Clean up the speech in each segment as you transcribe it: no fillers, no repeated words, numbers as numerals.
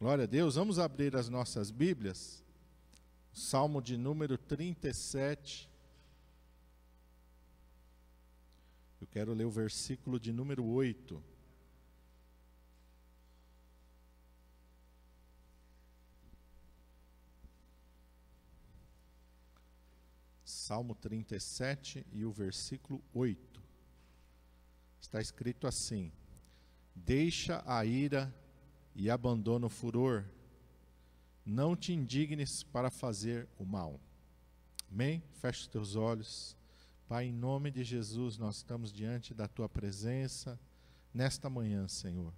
Glória a Deus. Vamos abrir as nossas Bíblias. Salmo de número 37. Eu quero ler o versículo de número 8. Salmo 37 e o versículo 8. Está escrito assim: deixa a ira e abandona o furor, não te indignes para fazer o mal. Amém? Feche os teus olhos. Pai, em nome de Jesus, nós estamos diante da Tua presença nesta manhã, Senhor.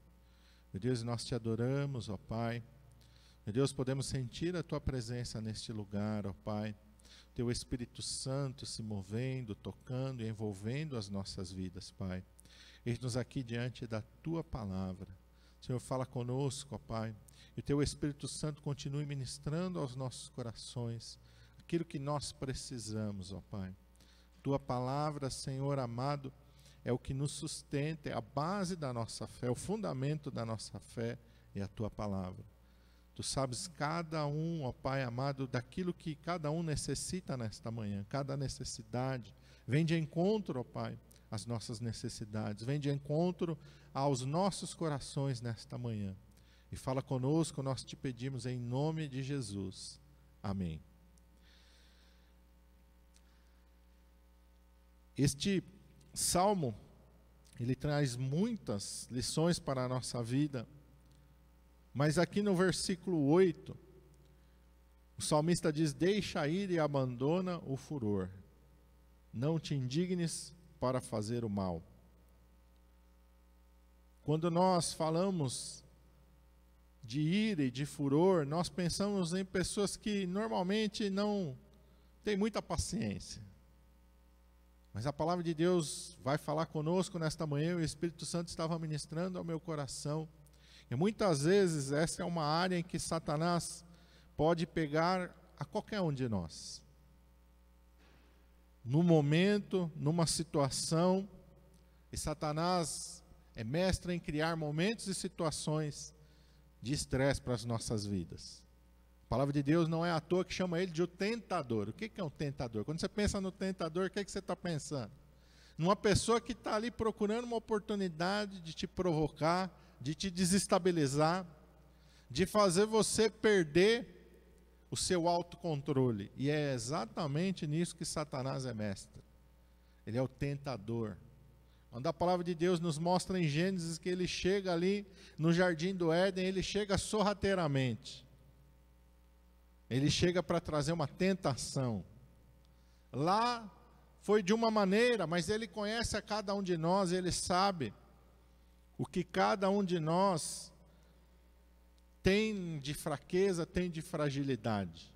Meu Deus, nós Te adoramos, ó Pai. Meu Deus, podemos sentir a Tua presença neste lugar, ó Pai. Teu Espírito Santo se movendo, tocando e envolvendo as nossas vidas, Pai. Eis-nos aqui diante da Tua palavra. Senhor, fala conosco, ó Pai. E o Teu Espírito Santo continue ministrando aos nossos corações aquilo que nós precisamos, ó Pai. Tua palavra, Senhor amado, é o que nos sustenta, é a base da nossa fé, é o fundamento da nossa fé, é a Tua palavra. Tu sabes cada um, ó Pai amado, daquilo que cada um necessita nesta manhã, cada necessidade. Vem de encontro, ó Pai, às nossas necessidades, vem de encontro aos nossos corações nesta manhã. E fala conosco, nós te pedimos em nome de Jesus. Amém. Este salmo, ele traz muitas lições para a nossa vida, mas aqui no versículo 8, o salmista diz: deixa ir e abandona o furor, não te indignes para fazer o mal. Quando nós falamos de ira e de furor, nós pensamos em pessoas que normalmente não têm muita paciência. Mas a palavra de Deus vai falar conosco nesta manhã, o Espírito Santo estava ministrando ao meu coração. E muitas vezes essa é uma área em que Satanás pode pegar a qualquer um de nós. No momento, numa situação, e Satanás é mestre em criar momentos e situações de estresse para as nossas vidas. A palavra de Deus não é à toa que chama ele de o tentador. O que é um tentador? Quando você pensa no tentador, o que você está pensando? Numa pessoa que está ali procurando uma oportunidade de te provocar, de te desestabilizar, de fazer você perder o seu autocontrole. E é exatamente nisso que Satanás é mestre. Ele é o tentador. Quando a palavra de Deus nos mostra em Gênesis que ele chega ali no jardim do Éden, ele chega sorrateiramente. Ele chega para trazer uma tentação. Lá foi de uma maneira, mas ele conhece a cada um de nós, ele sabe o que cada um de nós tem de fraqueza, tem de fragilidade.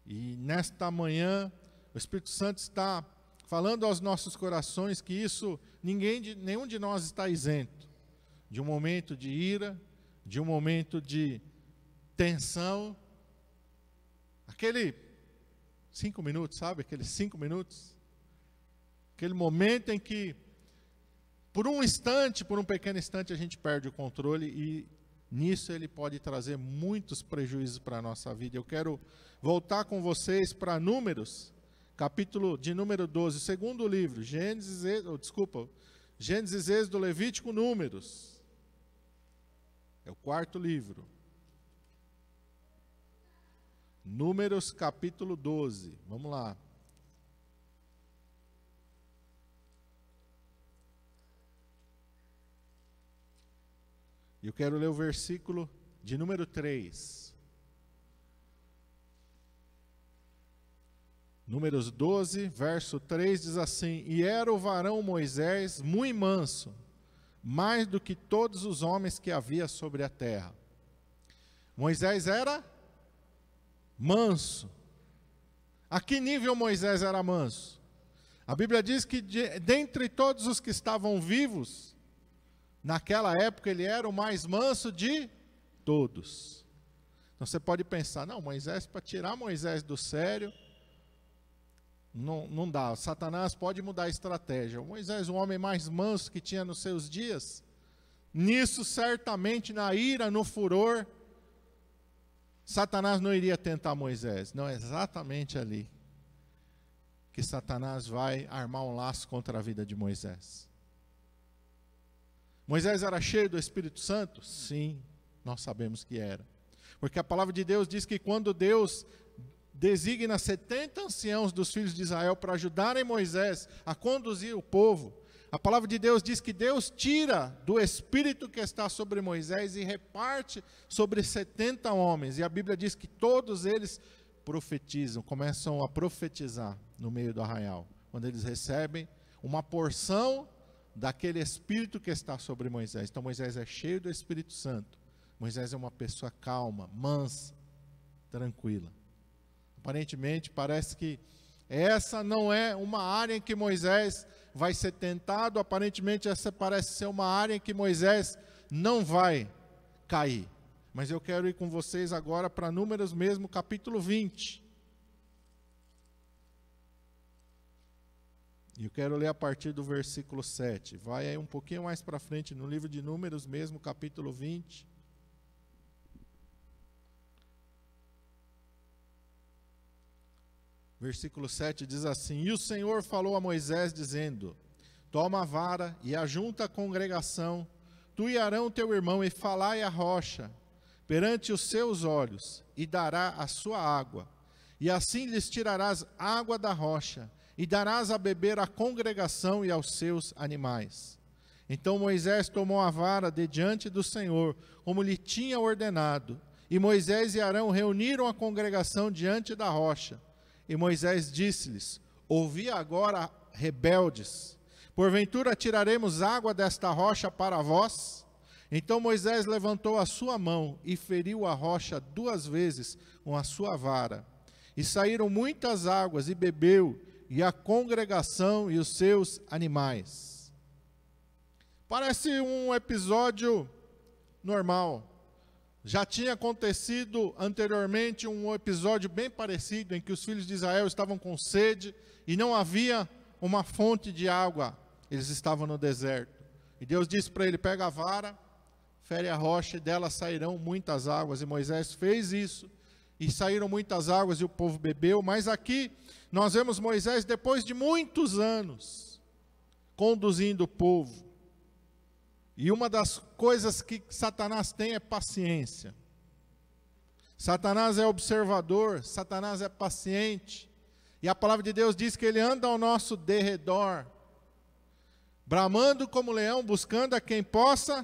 E nesta manhã, o Espírito Santo está falando aos nossos corações que isso, nenhum de nós está isento de um momento de ira, de um momento de tensão. Aquele 5 minutos, sabe? Aqueles 5 minutos. Aquele momento em que, por um instante, por um pequeno instante, a gente perde o controle e nisso ele pode trazer muitos prejuízos para a nossa vida. Eu quero voltar com vocês para Números, capítulo de número 12, segundo livro, Gênesis, Êxodo, Levítico, Números. É o quarto livro. Números, capítulo 12. Vamos lá. Eu quero ler o versículo de número 3. Números 12, verso 3 diz assim: e era o varão Moisés muito manso, mais do que todos os homens que havia sobre a terra. Moisés era manso. A que nível Moisés era manso? A Bíblia diz que dentre todos os que estavam vivos, naquela época ele era o mais manso de todos. Então você pode pensar, não, Moisés, para tirar Moisés do sério, não dá. Satanás pode mudar a estratégia. Moisés, o homem mais manso que tinha nos seus dias, nisso certamente, na ira, no furor, Satanás não iria tentar Moisés. Não, é exatamente ali que Satanás vai armar um laço contra a vida de Moisés. Moisés era cheio do Espírito Santo? Sim, nós sabemos que era. Porque a palavra de Deus diz que quando Deus designa 70 anciãos dos filhos de Israel para ajudarem Moisés a conduzir o povo, a palavra de Deus diz que Deus tira do Espírito que está sobre Moisés e reparte sobre 70 homens. E a Bíblia diz que todos eles profetizam, começam a profetizar no meio do arraial, quando eles recebem uma porção daquele Espírito que está sobre Moisés. Então Moisés é cheio do Espírito Santo. Moisés é uma pessoa calma, mansa, tranquila. Aparentemente parece que essa não é uma área em que Moisés vai ser tentado. Aparentemente essa parece ser uma área em que Moisés não vai cair. Mas eu quero ir com vocês agora para Números mesmo, capítulo 20. E eu quero ler a partir do versículo 7. Vai aí um pouquinho mais para frente no livro de Números mesmo, capítulo 20. Versículo 7 diz assim: E o Senhor falou a Moisés, dizendo: Toma a vara e ajunta a congregação, tu e Arão teu irmão, e falai a rocha perante os seus olhos, e dará a sua água. E assim lhes tirarás água da rocha, e darás a beber à congregação e aos seus animais. Então Moisés tomou a vara de diante do Senhor, como lhe tinha ordenado. E Moisés e Arão reuniram a congregação diante da rocha. E Moisés disse-lhes: Ouvi agora, rebeldes, porventura tiraremos água desta rocha para vós? Então Moisés levantou a sua mão e feriu a rocha 2 vezes com a sua vara. E saíram muitas águas, e bebeu, e a congregação e os seus animais. Parece um episódio normal. Já tinha acontecido anteriormente um episódio bem parecido, em que os filhos de Israel estavam com sede e não havia uma fonte de água. Eles estavam no deserto. E Deus disse para ele: pega a vara, fere a rocha, e dela sairão muitas águas. E Moisés fez isso, e saíram muitas águas, e o povo bebeu. Mas aqui nós vemos Moisés, depois de muitos anos, conduzindo o povo. E uma das coisas que Satanás tem é paciência. Satanás é observador, Satanás é paciente. E a palavra de Deus diz que ele anda ao nosso derredor, bramando como leão, buscando a quem possa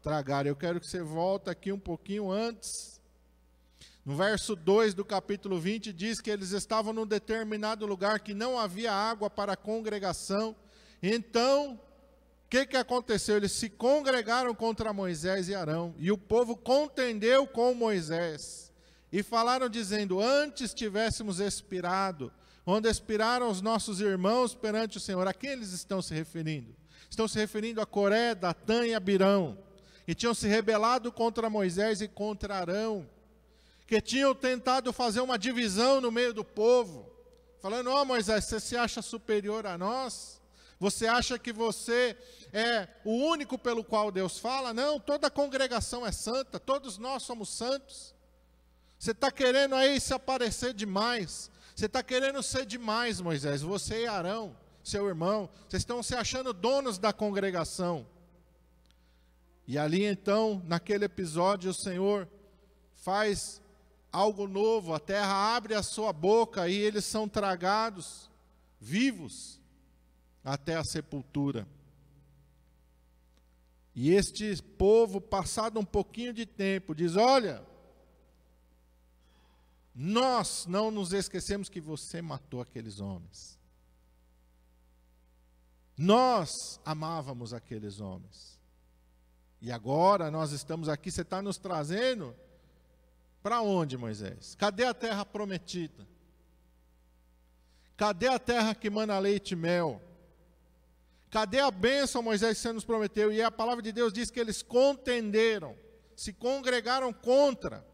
tragar. Eu quero que você volte aqui um pouquinho antes. No verso 2 do capítulo 20 diz que eles estavam num determinado lugar que não havia água para a congregação. Então, o que aconteceu? Eles se congregaram contra Moisés e Arão, e o povo contendeu com Moisés, e falaram dizendo: antes tivéssemos expirado, onde expiraram os nossos irmãos perante o Senhor. A quem eles estão se referindo? Estão se referindo a Coré, Datã e Abirão, que tinham se rebelado contra Moisés e contra Arão, que tinham tentado fazer uma divisão no meio do povo, falando: ó Moisés, você se acha superior a nós? Você acha que você é o único pelo qual Deus fala? Não, toda a congregação é santa, todos nós somos santos. Você está querendo aí se aparecer demais, você está querendo ser demais, Moisés, você e Arão, seu irmão, vocês estão se achando donos da congregação. E ali então, naquele episódio, o Senhor faz algo novo, a terra abre a sua boca e eles são tragados vivos até a sepultura. E este povo, passado um pouquinho de tempo, diz: olha, nós não nos esquecemos que você matou aqueles homens. Nós amávamos aqueles homens. E agora nós estamos aqui, você está nos trazendo para onde, Moisés? Cadê a terra prometida? Cadê a terra que mana leite e mel? Cadê a bênção, Moisés, que você nos prometeu? E a palavra de Deus diz que eles contenderam, se congregaram contra.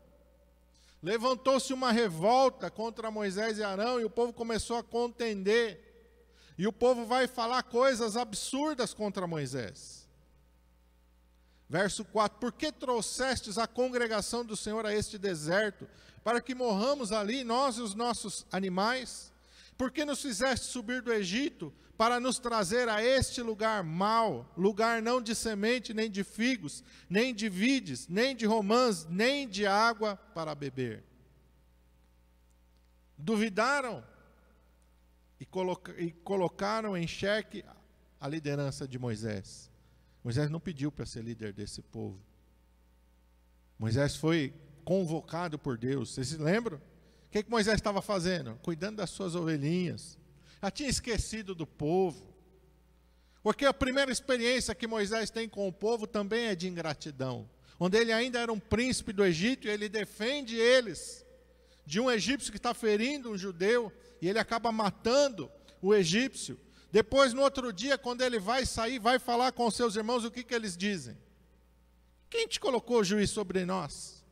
Levantou-se uma revolta contra Moisés e Arão, e o povo começou a contender. E o povo vai falar coisas absurdas contra Moisés. Verso 4: Por que trouxestes a congregação do Senhor a este deserto, para que morramos ali, nós e os nossos animais? Por que nos fizeste subir do Egito, para nos trazer a este lugar mau, lugar não de semente, nem de figos, nem de vides, nem de romãs, nem de água para beber? Duvidaram e colocaram em xeque a liderança de Moisés. Moisés não pediu para ser líder desse povo. Moisés foi convocado por Deus. Vocês se lembram? O que Moisés estava fazendo? Cuidando das suas ovelhinhas. Já tinha esquecido do povo. Porque a primeira experiência que Moisés tem com o povo também é de ingratidão. Onde ele ainda era um príncipe do Egito e ele defende eles de um egípcio que está ferindo um judeu, e ele acaba matando o egípcio. Depois, no outro dia, quando ele vai sair, vai falar com os seus irmãos, o que eles dizem? Quem te colocou juiz sobre nós?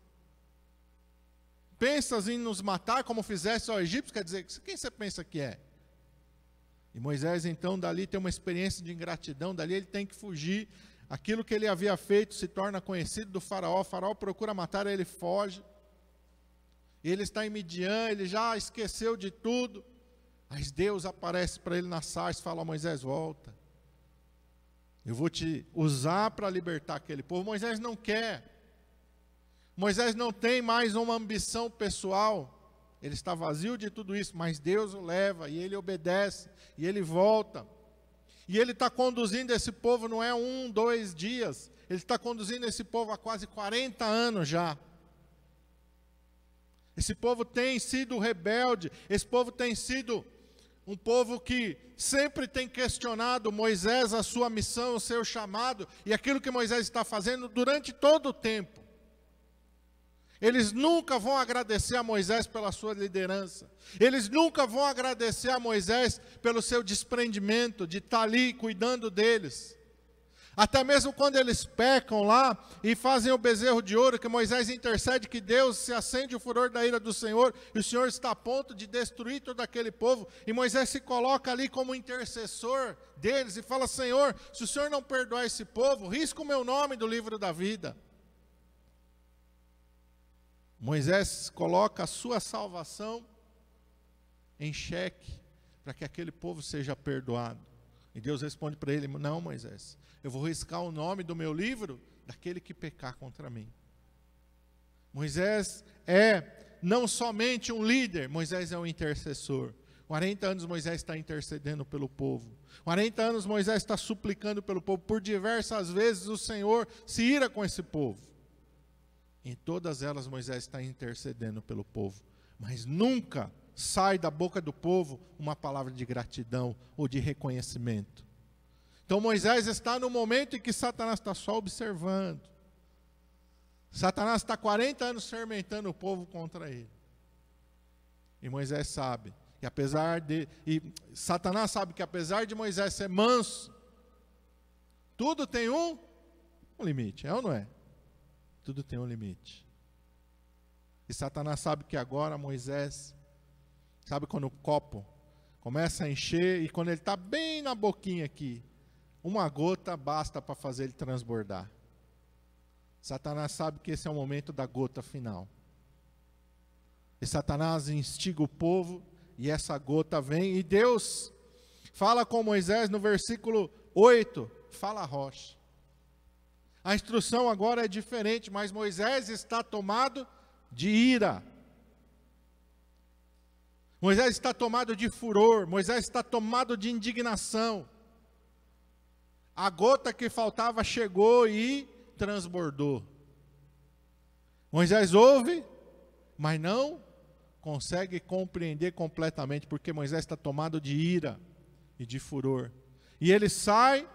Pensas em nos matar como fizeste ao egípcio? Quer dizer, quem você pensa que é? E Moisés, então, dali tem uma experiência de ingratidão, dali ele tem que fugir. Aquilo que ele havia feito se torna conhecido do faraó. O faraó procura matar, ele foge. Ele está em Midian, ele já esqueceu de tudo. Mas Deus aparece para ele na sarça e fala: Moisés, volta. Eu vou te usar para libertar aquele povo. Moisés não quer. Moisés não tem mais uma ambição pessoal. Ele está vazio de tudo isso, mas Deus o leva e ele obedece e ele volta. E ele está conduzindo esse povo, não é 1, 2 dias. Ele está conduzindo esse povo há quase 40 anos já. Esse povo tem sido rebelde, esse povo tem sido um povo que sempre tem questionado Moisés, a sua missão, o seu chamado, e aquilo que Moisés está fazendo durante todo o tempo. Eles nunca vão agradecer a Moisés pela sua liderança. Eles nunca vão agradecer a Moisés pelo seu desprendimento, de estar ali cuidando deles. Até mesmo quando eles pecam lá e fazem o bezerro de ouro, que Moisés intercede que Deus se acende o furor da ira do Senhor, e o Senhor está a ponto de destruir todo aquele povo, e Moisés se coloca ali como intercessor deles e fala: Senhor, se o Senhor não perdoar esse povo, risca o meu nome do livro da vida. Moisés coloca a sua salvação em xeque, para que aquele povo seja perdoado. E Deus responde para ele: não, Moisés, eu vou riscar o nome do meu livro daquele que pecar contra mim. Moisés é não somente um líder, Moisés é um intercessor. 40 anos Moisés está intercedendo pelo povo. 40 anos Moisés está suplicando pelo povo. Por diversas vezes o Senhor se ira com esse povo. Em todas elas Moisés está intercedendo pelo povo. Mas nunca sai da boca do povo uma palavra de gratidão ou de reconhecimento. Então Moisés está no momento em que Satanás está só observando. Satanás está 40 anos fermentando o povo contra ele. E Moisés sabe, Satanás sabe que apesar de Moisés ser manso, tudo tem um limite, é ou não é? Tudo tem um limite. E Satanás sabe que agora Moisés, sabe quando o copo começa a encher e quando ele está bem na boquinha aqui, uma gota basta para fazer ele transbordar. Satanás sabe que esse é o momento da gota final. E Satanás instiga o povo e essa gota vem e Deus fala com Moisés no versículo 8, fala a rocha. A instrução agora é diferente, mas Moisés está tomado de ira. Moisés está tomado de furor, Moisés está tomado de indignação. A gota que faltava chegou e transbordou. Moisés ouve, mas não consegue compreender completamente, porque Moisés está tomado de ira e de furor. E ele sai,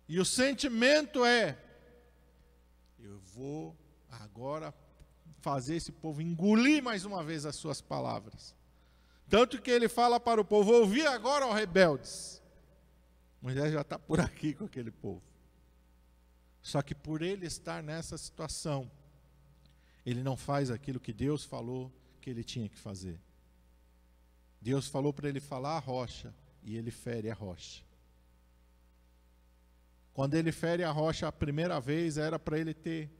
e o sentimento é: eu vou agora fazer esse povo engolir mais uma vez as suas palavras. Tanto que ele fala para o povo: ouvi agora, ó rebeldes. Moisés já está por aqui com aquele povo. Só que por ele estar nessa situação, ele não faz aquilo que Deus falou que ele tinha que fazer. Deus falou para ele falar a rocha, e ele fere a rocha. Quando ele fere a rocha a primeira vez, era para ele ter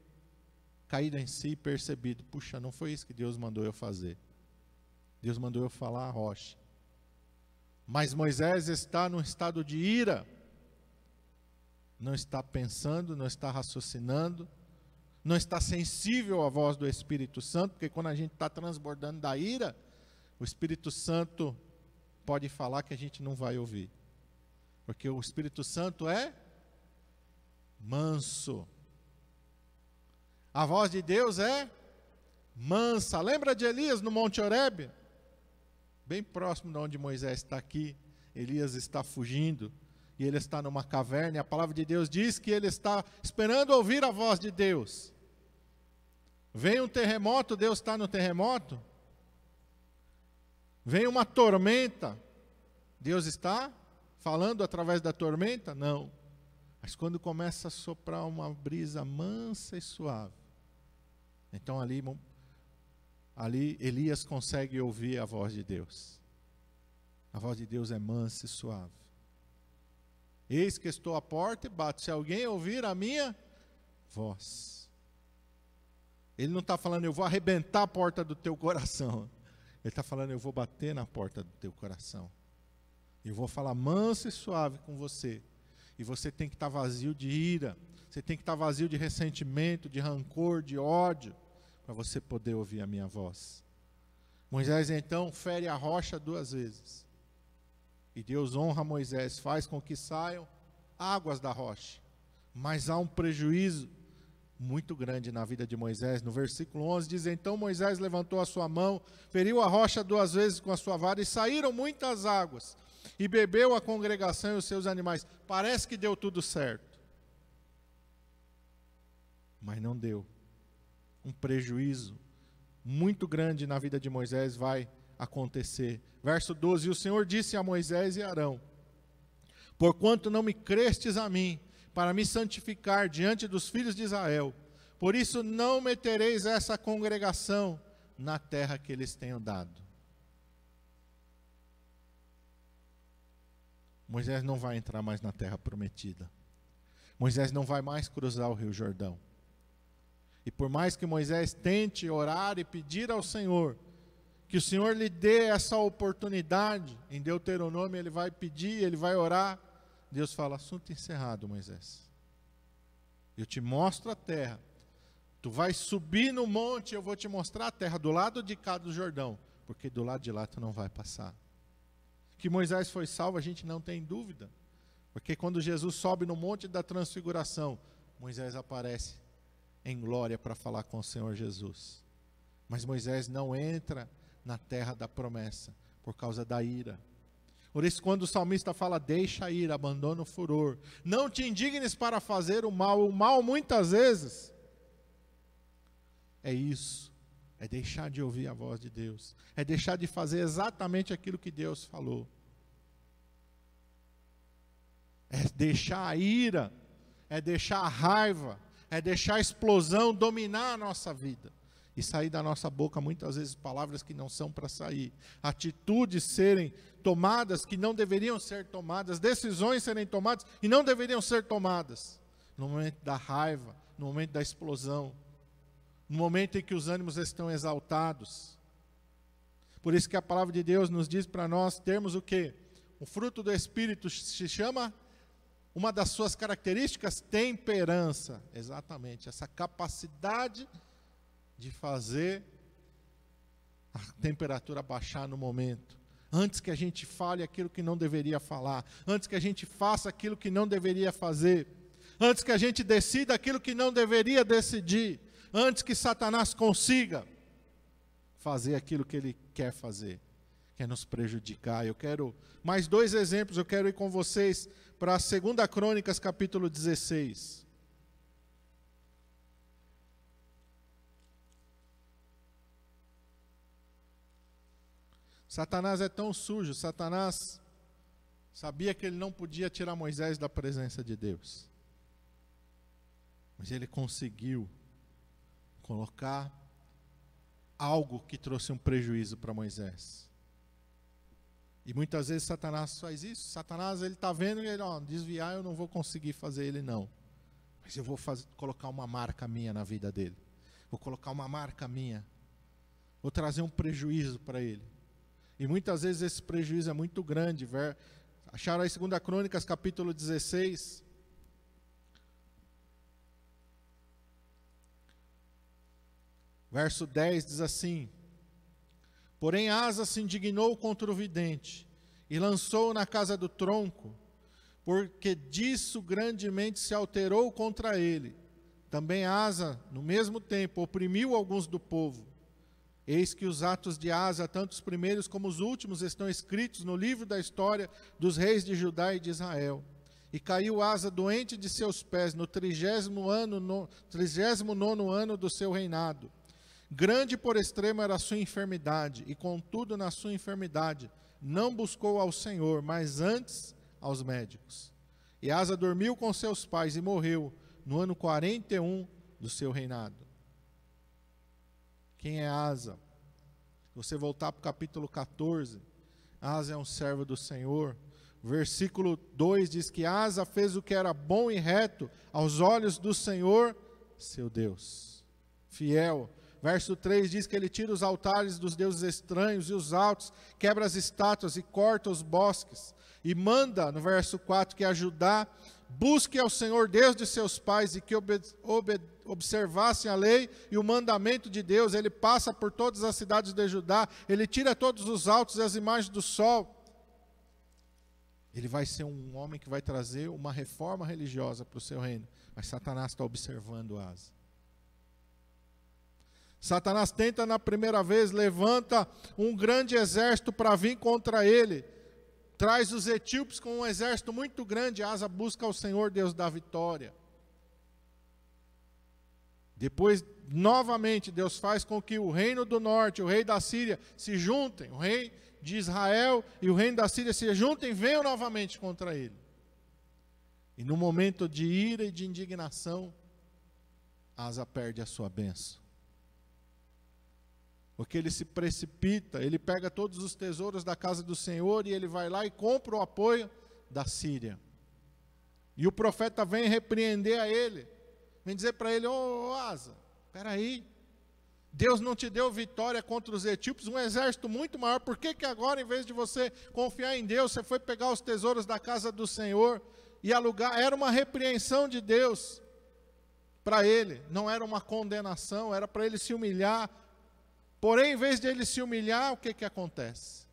caído em si e percebido, puxa, não foi isso que Deus mandou eu fazer. Deus mandou eu falar a rocha. Mas Moisés está num estado de ira. Não está pensando, não está raciocinando, não está sensível à voz do Espírito Santo, porque quando a gente está transbordando da ira, o Espírito Santo pode falar que a gente não vai ouvir. Porque o Espírito Santo é manso. A voz de Deus é mansa. Lembra de Elias no Monte Horebe? Bem próximo de onde Moisés está aqui. Elias está fugindo. E ele está numa caverna. E a palavra de Deus diz que ele está esperando ouvir a voz de Deus. Vem um terremoto, Deus está no terremoto. Vem uma tormenta, Deus está falando através da tormenta? Não. Mas quando começa a soprar uma brisa mansa e suave, então ali Elias consegue ouvir a voz de Deus. A voz de Deus é mansa e suave. Eis que estou à porta e bato, se alguém ouvir a minha voz. Ele não está falando, eu vou arrebentar a porta do teu coração. Ele está falando, eu vou bater na porta do teu coração. Eu vou falar manso e suave com você. E você tem que estar vazio de ira. Você tem que estar vazio de ressentimento, de rancor, de ódio, para você poder ouvir a minha voz. Moisés então fere a rocha 2 vezes. E Deus honra Moisés, faz com que saiam águas da rocha. Mas há um prejuízo muito grande na vida de Moisés. No versículo 11 diz, então Moisés levantou a sua mão, feriu a rocha 2 vezes com a sua vara, e saíram muitas águas, e bebeu a congregação e os seus animais. Parece que deu tudo certo, mas não deu. Um prejuízo muito grande na vida de Moisés vai acontecer. Verso 12, e o Senhor disse a Moisés e Arão, porquanto não me crestes a mim, para me santificar diante dos filhos de Israel, por isso não metereis essa congregação na terra que eles tenham dado. Moisés não vai entrar mais na terra prometida. Moisés não vai mais cruzar o Rio Jordão. E por mais que Moisés tente orar e pedir ao Senhor, que o Senhor lhe dê essa oportunidade, em Deuteronômio ele vai pedir, ele vai orar, Deus fala, assunto encerrado, Moisés. Eu te mostro a terra. Tu vais subir no monte, eu vou te mostrar a terra, do lado de cá do Jordão, porque do lado de lá tu não vai passar. Que Moisés foi salvo, a gente não tem dúvida, porque quando Jesus sobe no monte da transfiguração, Moisés aparece em glória para falar com o Senhor Jesus. Mas Moisés não entra na terra da promessa, por causa da ira. Por isso, quando o salmista fala, deixa a ira, abandona o furor, não te indignes para fazer o mal muitas vezes, é isso, é deixar de ouvir a voz de Deus, é deixar de fazer exatamente aquilo que Deus falou, é deixar a ira, é deixar a raiva, é deixar a explosão dominar a nossa vida, e sair da nossa boca muitas vezes palavras que não são para sair, atitudes serem tomadas que não deveriam ser tomadas, decisões serem tomadas e não deveriam ser tomadas, no momento da raiva, no momento da explosão, no momento em que os ânimos estão exaltados. Por isso que a palavra de Deus nos diz para nós termos o quê? O fruto do Espírito se chama, uma das suas características, temperança, exatamente, essa capacidade de fazer a temperatura baixar no momento, antes que a gente fale aquilo que não deveria falar, antes que a gente faça aquilo que não deveria fazer, antes que a gente decida aquilo que não deveria decidir, antes que Satanás consiga fazer aquilo que ele quer fazer, quer nos prejudicar. Eu quero mais 2 exemplos, eu quero ir com vocês para 2 Crônicas capítulo 16. Satanás é tão sujo, Satanás sabia que ele não podia tirar Moisés da presença de Deus. Mas ele conseguiu colocar algo que trouxe um prejuízo para Moisés. E muitas vezes Satanás faz isso. Satanás, ele está vendo e ele, desviar eu não vou conseguir fazer ele não. Mas eu vou colocar uma marca minha na vida dele. vou colocar uma marca minha, vou trazer um prejuízo para ele. E muitas vezes esse prejuízo é muito grande. Acharam aí 2 Crônicas, capítulo 16. Verso 10 diz assim: porém Asa se indignou contra o vidente, e lançou-o na casa do tronco, porque disso grandemente se alterou contra ele. Também Asa, no mesmo tempo, oprimiu alguns do povo. Eis que os atos de Asa, tanto os primeiros como os últimos, estão escritos no livro da história dos reis de Judá e de Israel. E caiu Asa doente de seus pés no 39º ano do seu reinado. Grande por extremo era a sua enfermidade, e contudo na sua enfermidade não buscou ao Senhor, mas antes aos médicos. E Asa dormiu com seus pais e morreu no ano 41 do seu reinado. Quem é Asa? Se você voltar para o capítulo 14, Asa é um servo do Senhor. Versículo 2 diz que Asa fez o que era bom e reto aos olhos do Senhor, seu Deus. Fiel. Verso 3 diz que ele tira os altares dos deuses estranhos e os altos, quebra as estátuas e corta os bosques. E manda, no verso 4, que a Judá busque ao Senhor Deus de seus pais e que observassem a lei e o mandamento de Deus. Ele passa por todas as cidades de Judá, ele tira todos os altos e as imagens do sol. Ele vai ser um homem que vai trazer uma reforma religiosa para o seu reino. Mas Satanás está observando Asa. Satanás tenta na primeira vez, levanta um grande exército para vir contra ele. Traz os etíopes com um exército muito grande. Asa busca ao Senhor, Deus da vitória. Depois, novamente, Deus faz com que o reino do norte, o rei da Síria, se juntem. O rei de Israel e o reino da Síria se juntem e venham novamente contra ele. E no momento de ira e de indignação, Asa perde a sua bênção. Porque ele se precipita, ele pega todos os tesouros da casa do Senhor e ele vai lá e compra o apoio da Síria. E o profeta vem repreender a ele, vem dizer para ele: ô Asa, espera aí, Deus não te deu vitória contra os etíopes, um exército muito maior, por que agora, em vez de você confiar em Deus, você foi pegar os tesouros da casa do Senhor e alugar? Era uma repreensão de Deus para ele, não era uma condenação, era para ele se humilhar. Porém, em vez de ele se humilhar, o que acontece?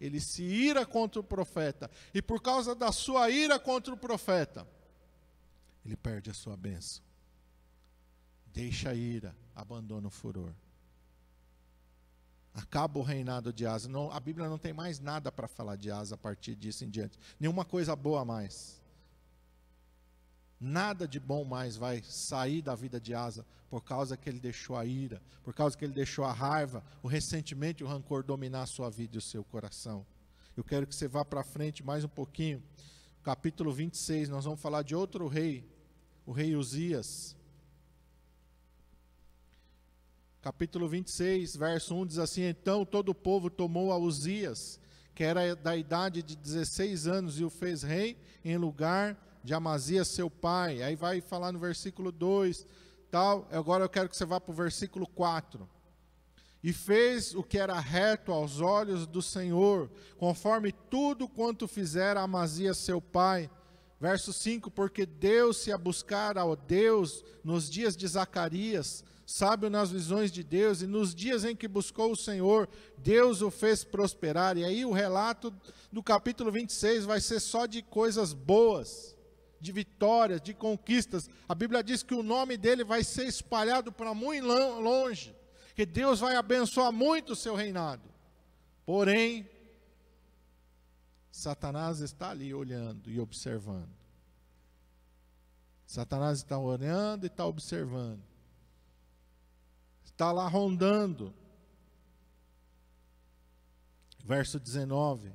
Ele se ira contra o profeta. E por causa da sua ira contra o profeta, ele perde a sua bênção. Deixa a ira, abandona o furor. Acaba o reinado de Asa. Não, a Bíblia não tem mais nada para falar de Asa a partir disso em diante. Nenhuma coisa boa a mais. Nada de bom mais vai sair da vida de Asa, por causa que ele deixou a ira, por causa que ele deixou a raiva, o ressentimento e o rancor dominar a sua vida e o seu coração. Eu quero que você vá para frente mais um pouquinho. Capítulo 26, nós vamos falar de outro rei, o rei Uzias. Capítulo 26, verso 1 diz assim: então todo o povo tomou a Uzias, que era da idade de 16 anos, e o fez rei em lugar de Amazias seu pai. Aí vai falar no versículo 2, tal. Agora eu quero que você vá para o versículo 4. E fez o que era reto aos olhos do Senhor, conforme tudo quanto fizera Amazias seu pai. Verso 5, porque deu-se a buscar ao Deus nos dias de Zacarias, sábio nas visões de Deus, e nos dias em que buscou o Senhor, Deus o fez prosperar. E aí o relato do capítulo 26 vai ser só de coisas boas, de vitórias, de conquistas. A Bíblia diz que o nome dele vai ser espalhado para muito longe, que Deus vai abençoar muito o seu reinado. Porém, Satanás está ali olhando e observando. Satanás está olhando e está observando. Está lá rondando. Verso 19.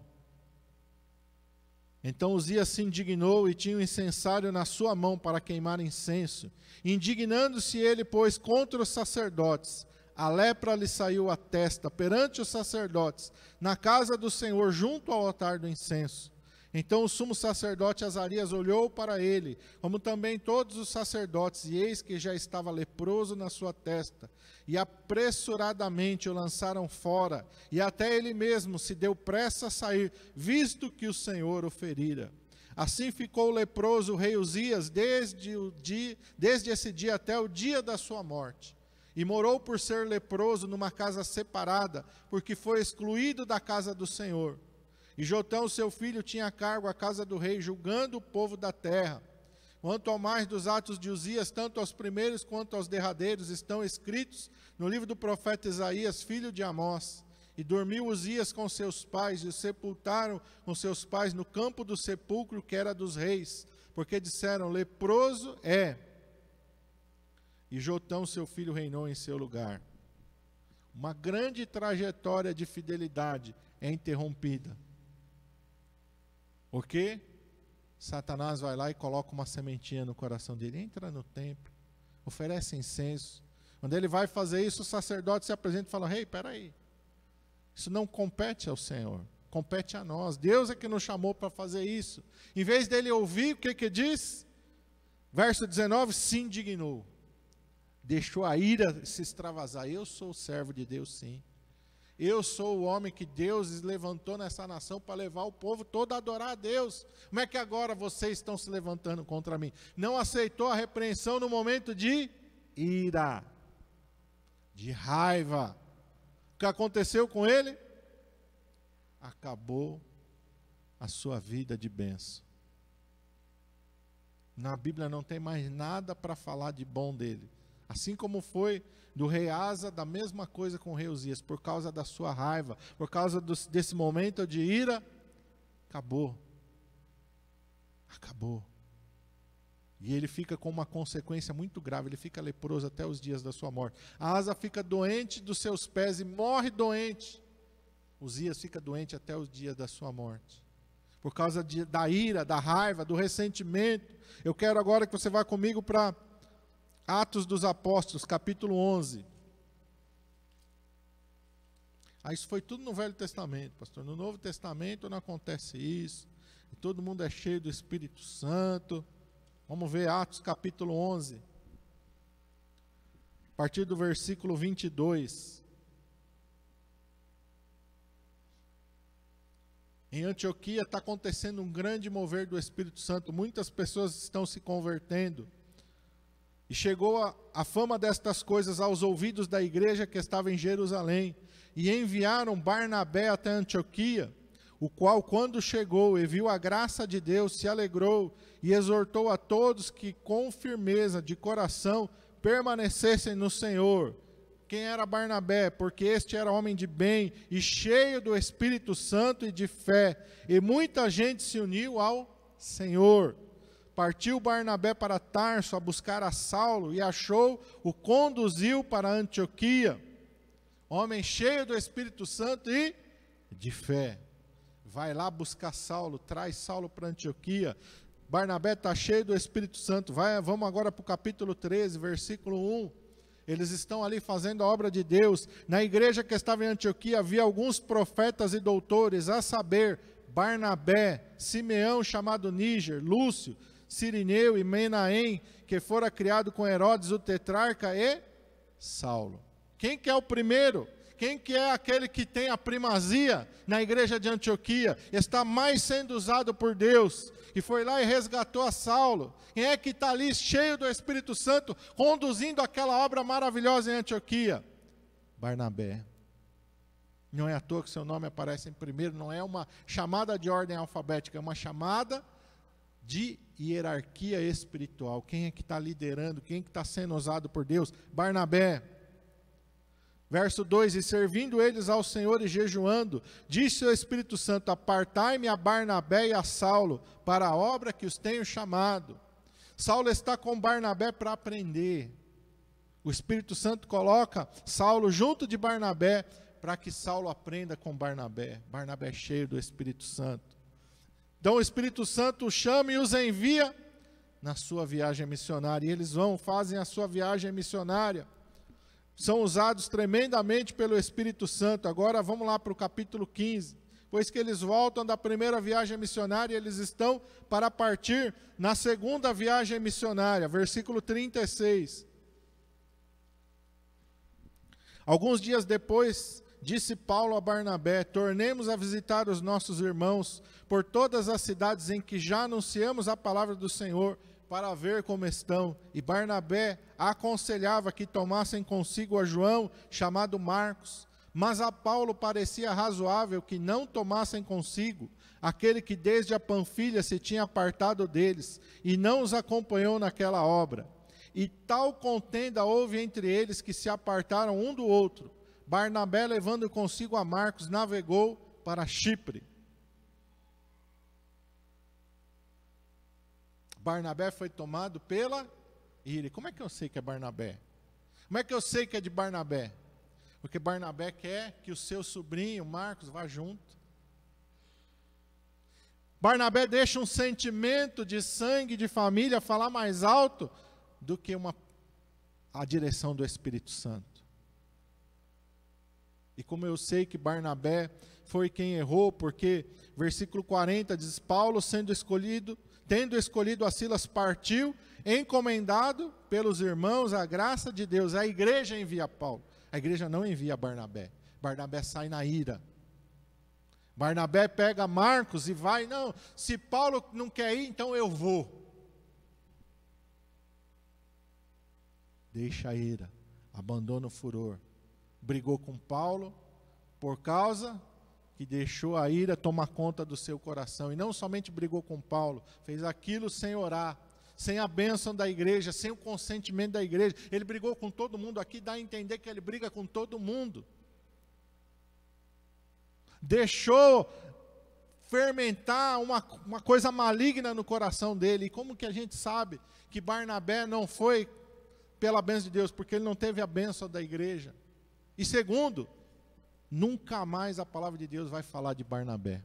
Então Uzias se indignou e tinha um incensário na sua mão para queimar incenso. Indignando-se ele, pois, contra os sacerdotes, a lepra lhe saiu à testa perante os sacerdotes, na casa do Senhor, junto ao altar do incenso. Então o sumo sacerdote Azarias olhou para ele, como também todos os sacerdotes, e eis que já estava leproso na sua testa. E apressuradamente o lançaram fora, e até ele mesmo se deu pressa a sair, visto que o Senhor o ferira. Assim ficou o leproso o rei Uzias desde esse dia até o dia da sua morte. E morou por ser leproso numa casa separada, porque foi excluído da casa do Senhor. E Jotão, seu filho, tinha a cargo a casa do rei, julgando o povo da terra. Quanto ao mais dos atos de Uzias, tanto aos primeiros quanto aos derradeiros, estão escritos no livro do profeta Isaías, filho de Amós. E dormiu Uzias com seus pais, e o sepultaram com seus pais no campo do sepulcro que era dos reis, porque disseram, leproso é. E Jotão, seu filho, reinou em seu lugar. Uma grande trajetória de fidelidade é interrompida. Porque Satanás vai lá e coloca uma sementinha no coração dele, entra no templo, oferece incenso. Quando ele vai fazer isso, o sacerdote se apresenta e fala, espera aí, isso não compete ao Senhor, compete a nós. Deus é que nos chamou para fazer isso. Em vez dele ouvir, o que diz? Verso 19, se indignou. Deixou a ira se extravasar. Eu sou o servo de Deus, sim. Eu sou o homem que Deus levantou nessa nação para levar o povo todo a adorar a Deus. Como é que agora vocês estão se levantando contra mim? Não aceitou a repreensão no momento de ira, de raiva. O que aconteceu com ele? Acabou a sua vida de bênção. Na Bíblia não tem mais nada para falar de bom dele. Assim como foi do rei Asa, da mesma coisa com o rei Uzias, por causa da sua raiva, por causa desse momento de ira, acabou. Acabou. E ele fica com uma consequência muito grave, ele fica leproso até os dias da sua morte. Asa fica doente dos seus pés e morre doente. Uzias fica doente até os dias da sua morte. Por causa da ira, da raiva, do ressentimento. Eu quero agora que você vá comigo para Atos dos Apóstolos, capítulo 11. Isso foi tudo no Velho Testamento, pastor. No Novo Testamento não acontece isso. E todo mundo é cheio do Espírito Santo. Vamos ver Atos capítulo 11. A partir do versículo 22. Em Antioquia está acontecendo um grande mover do Espírito Santo. Muitas pessoas estão se convertendo. E chegou a fama destas coisas aos ouvidos da igreja que estava em Jerusalém. E enviaram Barnabé até Antioquia, o qual, quando chegou e viu a graça de Deus, se alegrou e exortou a todos que, com firmeza de coração, permanecessem no Senhor. Quem era Barnabé? Porque este era homem de bem e cheio do Espírito Santo e de fé. E muita gente se uniu ao Senhor. Partiu Barnabé para Tarso a buscar a Saulo e achou, o conduziu para Antioquia. Homem cheio do Espírito Santo e de fé. Vai lá buscar Saulo, traz Saulo para Antioquia. Barnabé está cheio do Espírito Santo. Vamos agora para o capítulo 13, versículo 1. Eles estão ali fazendo a obra de Deus. Na igreja que estava em Antioquia havia alguns profetas e doutores, a saber, Barnabé, Simeão chamado Níger, Lúcio, Cirineu e Menahem, que fora criado com Herodes o tetrarca, e Saulo. Quem que é o primeiro? Quem que é aquele que tem a primazia na igreja de Antioquia? Está mais sendo usado por Deus. E foi lá e resgatou a Saulo. Quem é que está ali cheio do Espírito Santo, conduzindo aquela obra maravilhosa em Antioquia? Barnabé. Não é à toa que seu nome aparece em primeiro, não é uma chamada de ordem alfabética, é uma chamada de hierarquia espiritual. Quem é que está liderando? Quem é que está sendo usado por Deus? Barnabé. Verso 2, e servindo eles ao Senhor e jejuando, disse o Espírito Santo, apartai-me a Barnabé e a Saulo, para a obra que os tenho chamado. Saulo está com Barnabé para aprender. O Espírito Santo coloca Saulo junto de Barnabé, para que Saulo aprenda com Barnabé. Barnabé é cheio do Espírito Santo. Então o Espírito Santo os chama e os envia na sua viagem missionária. E eles fazem a sua viagem missionária. São usados tremendamente pelo Espírito Santo. Agora vamos lá para o capítulo 15. pois que eles voltam da primeira viagem missionária e eles estão para partir na segunda viagem missionária. Versículo 36. Alguns dias depois, disse Paulo a Barnabé: tornemos a visitar os nossos irmãos por todas as cidades em que já anunciamos a palavra do Senhor, para ver como estão. E Barnabé aconselhava que tomassem consigo a João, chamado Marcos. Mas a Paulo parecia razoável que não tomassem consigo aquele que desde a Panfilha se tinha apartado deles, e não os acompanhou naquela obra. E tal contenda houve entre eles que se apartaram um do outro. Barnabé, levando consigo a Marcos, navegou para Chipre. Barnabé foi tomado pela ira. Como é que eu sei que é Barnabé? Como é que eu sei que é de Barnabé? Porque Barnabé quer que o seu sobrinho, Marcos, vá junto. Barnabé deixa um sentimento de sangue, de família, falar mais alto do que a direção do Espírito Santo. E como eu sei que Barnabé foi quem errou, porque versículo 40 diz: Paulo tendo escolhido a Silas, partiu, encomendado pelos irmãos a graça de Deus. A igreja envia Paulo, a igreja não envia Barnabé. Barnabé sai na ira. Barnabé pega Marcos e vai: não, se Paulo não quer ir, então eu vou. Deixa a ira, abandona o furor. Brigou com Paulo por causa que deixou a ira tomar conta do seu coração. E não somente brigou com Paulo, fez aquilo sem orar, sem a bênção da igreja, sem o consentimento da igreja. Ele brigou com todo mundo. Aqui dá a entender que ele briga com todo mundo. Deixou fermentar uma coisa maligna no coração dele. E como que a gente sabe que Barnabé não foi pela bênção de Deus? Porque ele não teve a bênção da igreja. E segundo, nunca mais a palavra de Deus vai falar de Barnabé.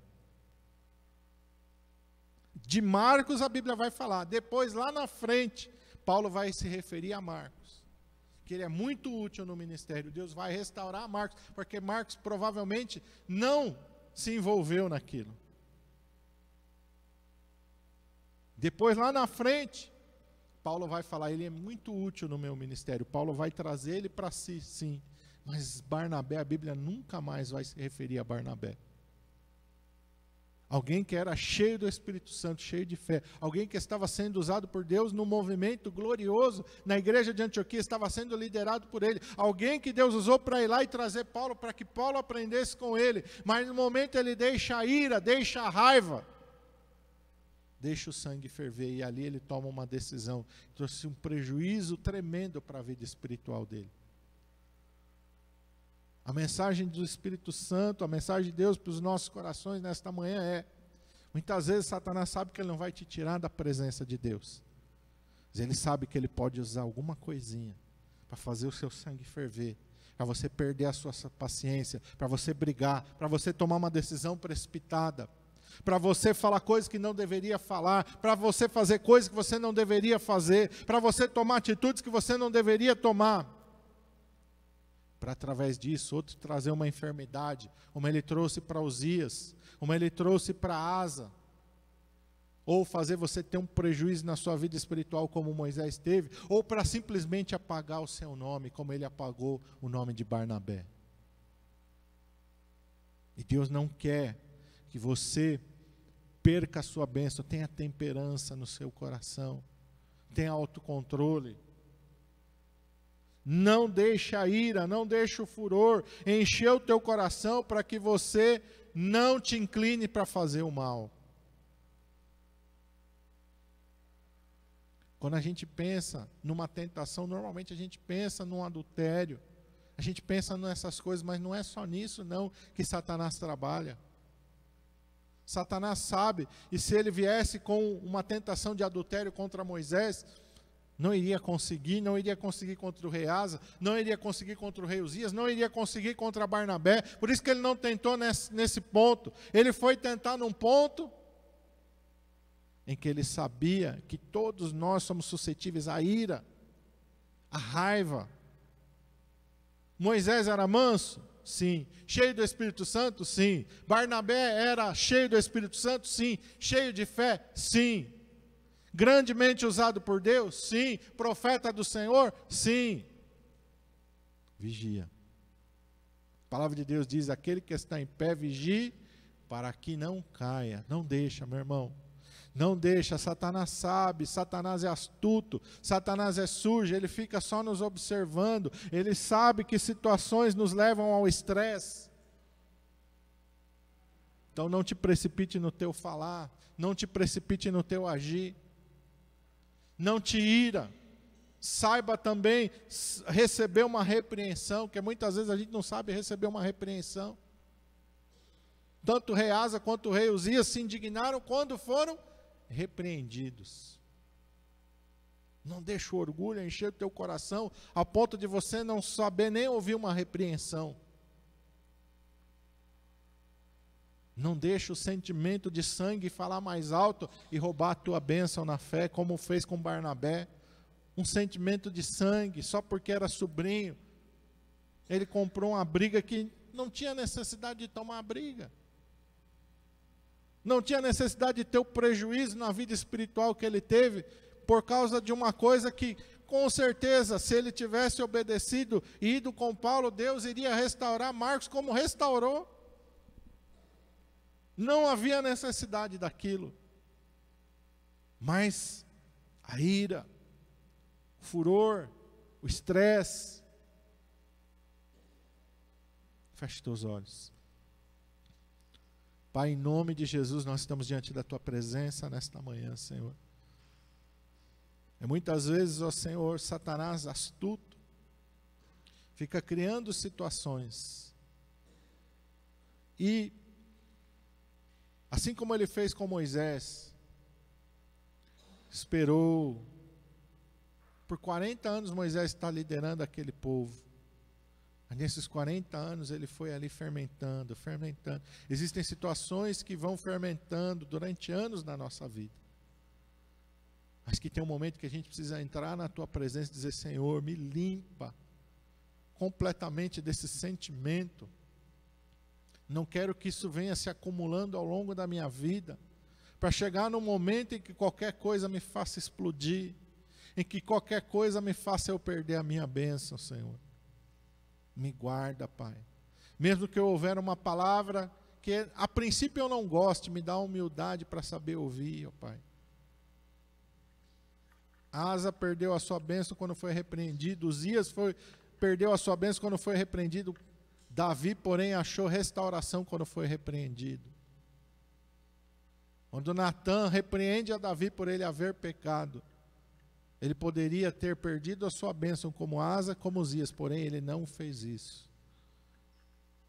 De Marcos a Bíblia vai falar. Depois, lá na frente, Paulo vai se referir a Marcos, que ele é muito útil no ministério. Deus vai restaurar Marcos, porque Marcos provavelmente não se envolveu naquilo. Depois, lá na frente, Paulo vai falar: ele é muito útil no meu ministério. Paulo vai trazer ele para si, sim. Mas Barnabé, a Bíblia nunca mais vai se referir a Barnabé. Alguém que era cheio do Espírito Santo, cheio de fé. Alguém que estava sendo usado por Deus num movimento glorioso na igreja de Antioquia, estava sendo liderado por ele. Alguém que Deus usou para ir lá e trazer Paulo, para que Paulo aprendesse com ele. Mas no momento ele deixa a ira, deixa a raiva, deixa o sangue ferver. E ali ele toma uma decisão. Trouxe um prejuízo tremendo para a vida espiritual dele. A mensagem do Espírito Santo, a mensagem de Deus para os nossos corações nesta manhã é: muitas vezes Satanás sabe que ele não vai te tirar da presença de Deus, mas ele sabe que ele pode usar alguma coisinha para fazer o seu sangue ferver, para você perder a sua paciência, para você brigar, para você tomar uma decisão precipitada, para você falar coisas que não deveria falar, para você fazer coisas que você não deveria fazer, para você tomar atitudes que você não deveria tomar. Para através disso, outro trazer uma enfermidade, como ele trouxe para Uzias, como ele trouxe para Asa, ou fazer você ter um prejuízo na sua vida espiritual, como Moisés teve, ou para simplesmente apagar o seu nome, como ele apagou o nome de Barnabé. E Deus não quer que você perca a sua bênção. Tenha temperança no seu coração, tenha autocontrole. Não deixe a ira, não deixe o furor encher o teu coração, para que você não te incline para fazer o mal. Quando a gente pensa numa tentação, normalmente a gente pensa num adultério, a gente pensa nessas coisas, mas não é só nisso não que Satanás trabalha. Satanás sabe, e se ele viesse com uma tentação de adultério contra Moisés, não iria conseguir contra o rei Asa, não iria conseguir contra o rei Uzias, não iria conseguir contra Barnabé. Por isso que ele não tentou nesse ponto. Ele foi tentar num ponto em que ele sabia que todos nós somos suscetíveis à ira, à raiva. Moisés era manso? Sim. Cheio do Espírito Santo? Sim. Barnabé era cheio do Espírito Santo? Sim. Cheio de fé? Sim. Grandemente usado por Deus? Sim. Profeta do Senhor? Sim. Vigia. A palavra de Deus diz: aquele que está em pé, vigie, para que não caia. Não deixa, meu irmão. Não deixa. Satanás sabe, Satanás é astuto, Satanás é sujo, ele fica só nos observando. Ele sabe que situações nos levam ao estresse. Então não te precipite no teu falar, não te precipite no teu agir. Não te ira. Saiba também receber uma repreensão, que muitas vezes a gente não sabe receber uma repreensão. Tanto o rei Asa quanto o rei Uzias se indignaram quando foram repreendidos. Não deixe o orgulho encher o teu coração a ponto de você não saber nem ouvir uma repreensão. Não deixe o sentimento de sangue falar mais alto e roubar a tua bênção na fé, como fez com Barnabé. Um sentimento de sangue, só porque era sobrinho. Ele comprou uma briga que não tinha necessidade de tomar a briga. Não tinha necessidade de ter o prejuízo na vida espiritual que ele teve, por causa de uma coisa que, com certeza, se ele tivesse obedecido e ido com Paulo, Deus iria restaurar Marcos como restaurou. Não havia necessidade daquilo. Mas a ira, o furor, o estresse. Feche teus olhos. Pai, em nome de Jesus, nós estamos diante da Tua presença nesta manhã, Senhor. E muitas vezes, ó Senhor, Satanás astuto, fica criando situações. E, assim como ele fez com Moisés, esperou. Por 40 anos Moisés está liderando aquele povo. Nesses 40 anos ele foi ali fermentando. Existem situações que vão fermentando durante anos na nossa vida. Mas que tem um momento que a gente precisa entrar na Tua presença e dizer: Senhor, me limpa completamente desse sentimento. Não quero que isso venha se acumulando ao longo da minha vida, para chegar no momento em que qualquer coisa me faça explodir, em que qualquer coisa me faça eu perder a minha bênção, Senhor. Me guarda, Pai. Mesmo que eu houver uma palavra que a princípio eu não goste, me dá humildade para saber ouvir, ó Pai. Asa perdeu a sua bênção quando foi repreendido, Uzias perdeu a sua bênção quando foi repreendido, Davi, porém, achou restauração quando foi repreendido. Quando Natã repreende a Davi por ele haver pecado, ele poderia ter perdido a sua bênção como Asa, como Uzias, porém ele não fez isso.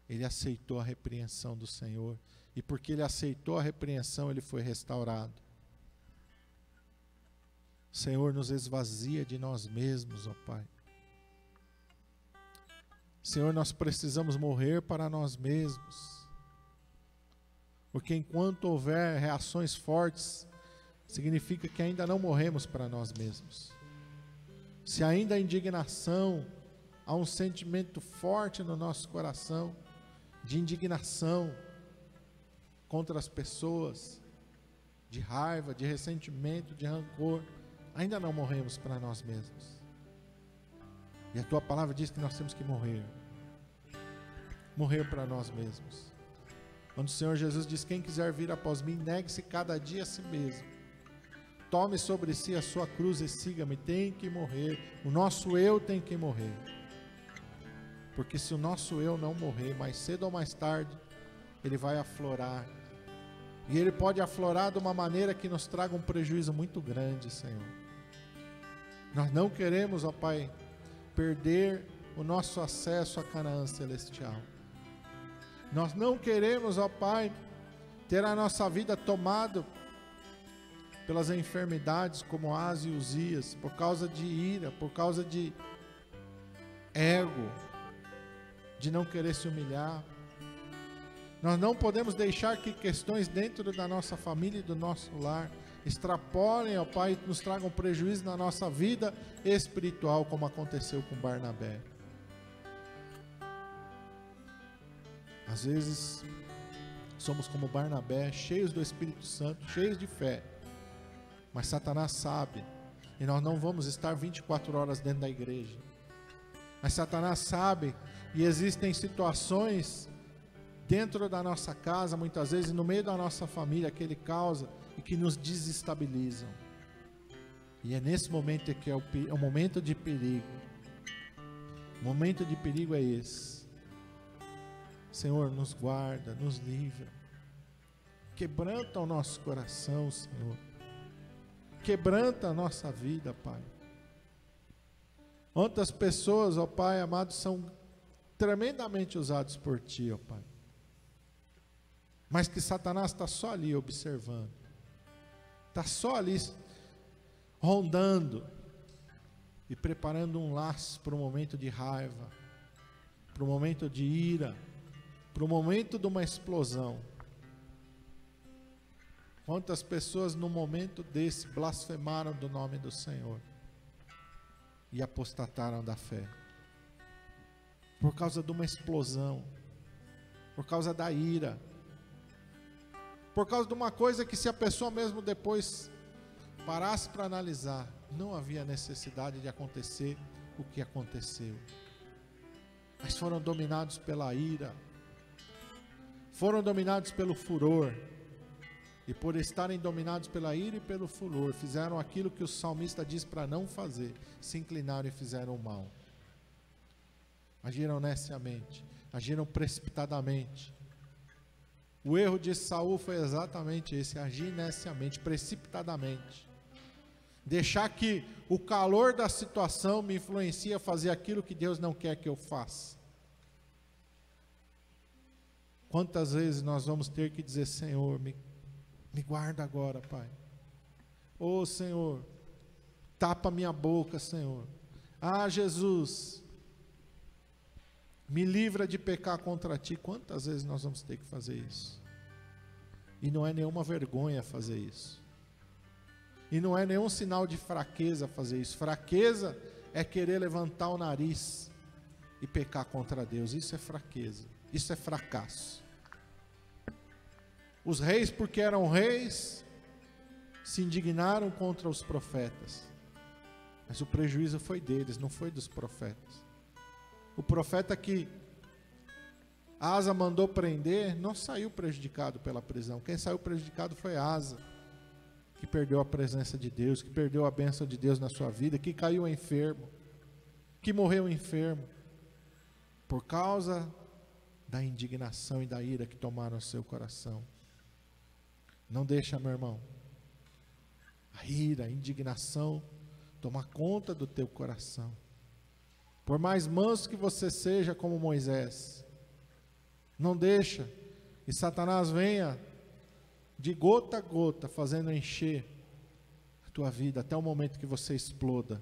Ele aceitou a repreensão do Senhor, e porque ele aceitou a repreensão, ele foi restaurado. Senhor, nos esvazia de nós mesmos, ó Pai. Senhor, nós precisamos morrer para nós mesmos, porque enquanto houver reações fortes, significa que ainda não morremos para nós mesmos. Se ainda há indignação, há um sentimento forte no nosso coração, de indignação contra as pessoas, de raiva, de ressentimento, de rancor, ainda não morremos para nós mesmos. E a Tua palavra diz que nós temos que morrer para nós mesmos. Quando o Senhor Jesus diz: quem quiser vir após mim, negue-se cada dia a si mesmo, tome sobre si a sua cruz e siga-me. Tem que morrer, o nosso eu tem que morrer, porque se o nosso eu não morrer, mais cedo ou mais tarde, ele vai aflorar, e ele pode aflorar de uma maneira que nos traga um prejuízo muito grande, Senhor. Nós não queremos, ó Pai, perder o nosso acesso a Canaã celestial. Nós não queremos, ó Pai, ter a nossa vida tomada pelas enfermidades como Asa e Uzias, por causa de ira, por causa de ego, de não querer se humilhar. Nós não podemos deixar que questões dentro da nossa família e do nosso lar extrapolem, ó Pai, e nos tragam prejuízo na nossa vida espiritual, como aconteceu com Barnabé. Às vezes somos como Barnabé, cheios do Espírito Santo, cheios de fé, mas Satanás sabe, e nós não vamos estar 24 horas dentro da igreja, mas Satanás sabe, e existem situações dentro da nossa casa, muitas vezes no meio da nossa família, que ele causa e que nos desestabilizam, e é nesse momento que é o momento de perigo. O momento de perigo é esse. Senhor, nos guarda, nos livra, quebranta o nosso coração, Senhor, quebranta a nossa vida, Pai. Quantas pessoas, ó Pai amado, são tremendamente usados por Ti, ó Pai, mas que Satanás está só ali observando, está só ali rondando e preparando um laço para um momento de raiva, para um momento de ira, para o momento de uma explosão. Quantas pessoas no momento desse blasfemaram do nome do Senhor e apostataram da fé, por causa de uma explosão, por causa da ira, por causa de uma coisa que, se a pessoa mesmo depois parasse para analisar, não havia necessidade de acontecer o que aconteceu, mas foram dominados pela ira, foram dominados pelo furor, e por estarem dominados pela ira e pelo furor, fizeram aquilo que o salmista diz para não fazer, se inclinaram e fizeram o mal, agiram neciamente, agiram precipitadamente. O erro de Saul foi exatamente esse, agir neciamente, precipitadamente, deixar que o calor da situação me influencie a fazer aquilo que Deus não quer que eu faça. Quantas vezes nós vamos ter que dizer: Senhor, me guarda agora, Pai. Ô Senhor, tapa minha boca, Senhor. Ah, Jesus, me livra de pecar contra Ti. Quantas vezes nós vamos ter que fazer isso? E não é nenhuma vergonha fazer isso, e não é nenhum sinal de fraqueza fazer isso. Fraqueza é querer levantar o nariz e pecar contra Deus. Isso é fraqueza, isso é fracasso. Os reis, porque eram reis, se indignaram contra os profetas, mas o prejuízo foi deles, não foi dos profetas. O profeta que Asa mandou prender não saiu prejudicado pela prisão. Quem saiu prejudicado foi Asa, que perdeu a presença de Deus, que perdeu a bênção de Deus na sua vida, que caiu enfermo, que morreu enfermo, por causa da indignação e da ira que tomaram o seu coração. Não deixa, meu irmão, a ira, a indignação tomar conta do teu coração. Por mais manso que você seja como Moisés, não deixa que Satanás venha de gota a gota, fazendo encher a tua vida, até o momento que você exploda,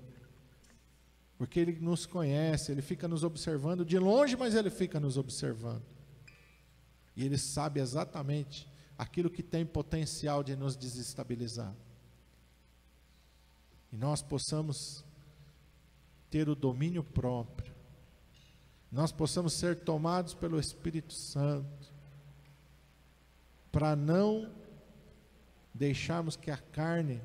porque Ele nos conhece, Ele fica nos observando, de longe, mas Ele fica nos observando, e Ele sabe exatamente aquilo que tem potencial de nos desestabilizar, e nós possamos ter o domínio próprio, nós possamos ser tomados pelo Espírito Santo, para não deixarmos que a carne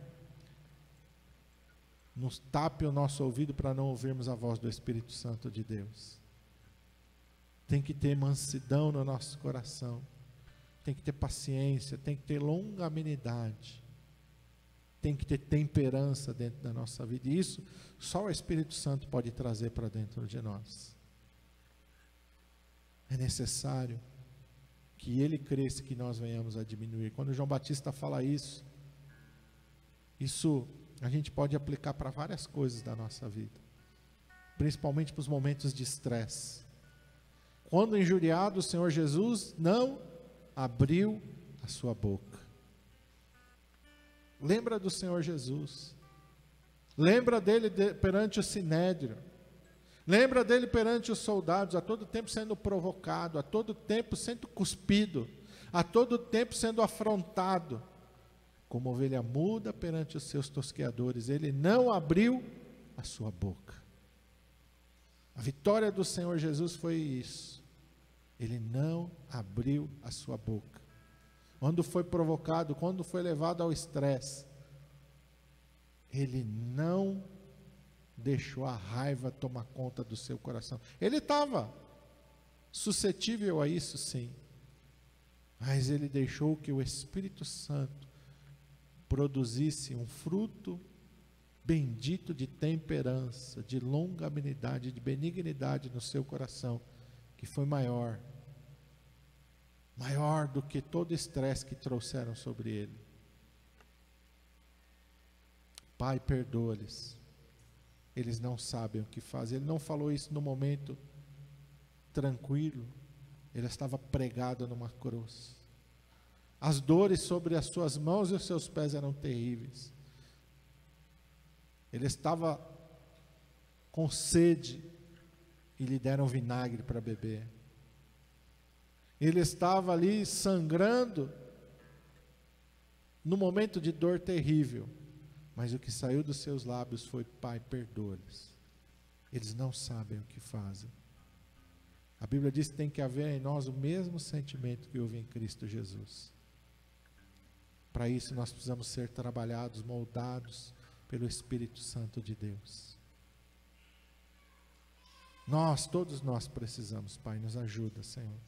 nos tape o nosso ouvido, para não ouvirmos a voz do Espírito Santo de Deus. Tem que ter mansidão no nosso coração, tem que ter paciência, tem que ter longanimidade, tem que ter temperança dentro da nossa vida, e isso só o Espírito Santo pode trazer para dentro de nós. É necessário que Ele cresça, que nós venhamos a diminuir. Quando João Batista fala isso a gente pode aplicar para várias coisas da nossa vida, principalmente para os momentos de estresse. Quando injuriado, o Senhor Jesus não abriu a sua boca. Lembra do Senhor Jesus, lembra dele perante o sinédrio, lembra dele perante os soldados, a todo tempo sendo provocado, a todo tempo sendo cuspido, a todo tempo sendo afrontado, como ovelha muda perante os seus tosqueadores. Ele não abriu a sua boca. A vitória do Senhor Jesus foi isso. ele não abriu a sua boca. Quando foi provocado, quando foi levado ao estresse, ele não deixou a raiva tomar conta do seu coração. Ele estava suscetível a isso, sim, mas ele deixou que o Espírito Santo produzisse um fruto bendito de temperança, de longanimidade, de benignidade no seu coração, que foi maior do que todo estresse que trouxeram sobre ele. Pai, perdoa-lhes, eles não sabem o que fazem. Ele não falou isso no momento tranquilo, ele estava pregado numa cruz. As dores sobre as suas mãos e os seus pés eram terríveis. Ele estava com sede e lhe deram vinagre para beber. Ele estava ali sangrando no momento de dor terrível, mas o que saiu dos seus lábios foi: Pai, perdoa-lhes, eles não sabem o que fazem. A Bíblia diz que tem que haver em nós o mesmo sentimento que houve em Cristo Jesus. Para isso nós precisamos ser trabalhados, moldados pelo Espírito Santo de Deus. Todos nós precisamos, Pai, nos ajuda, Senhor.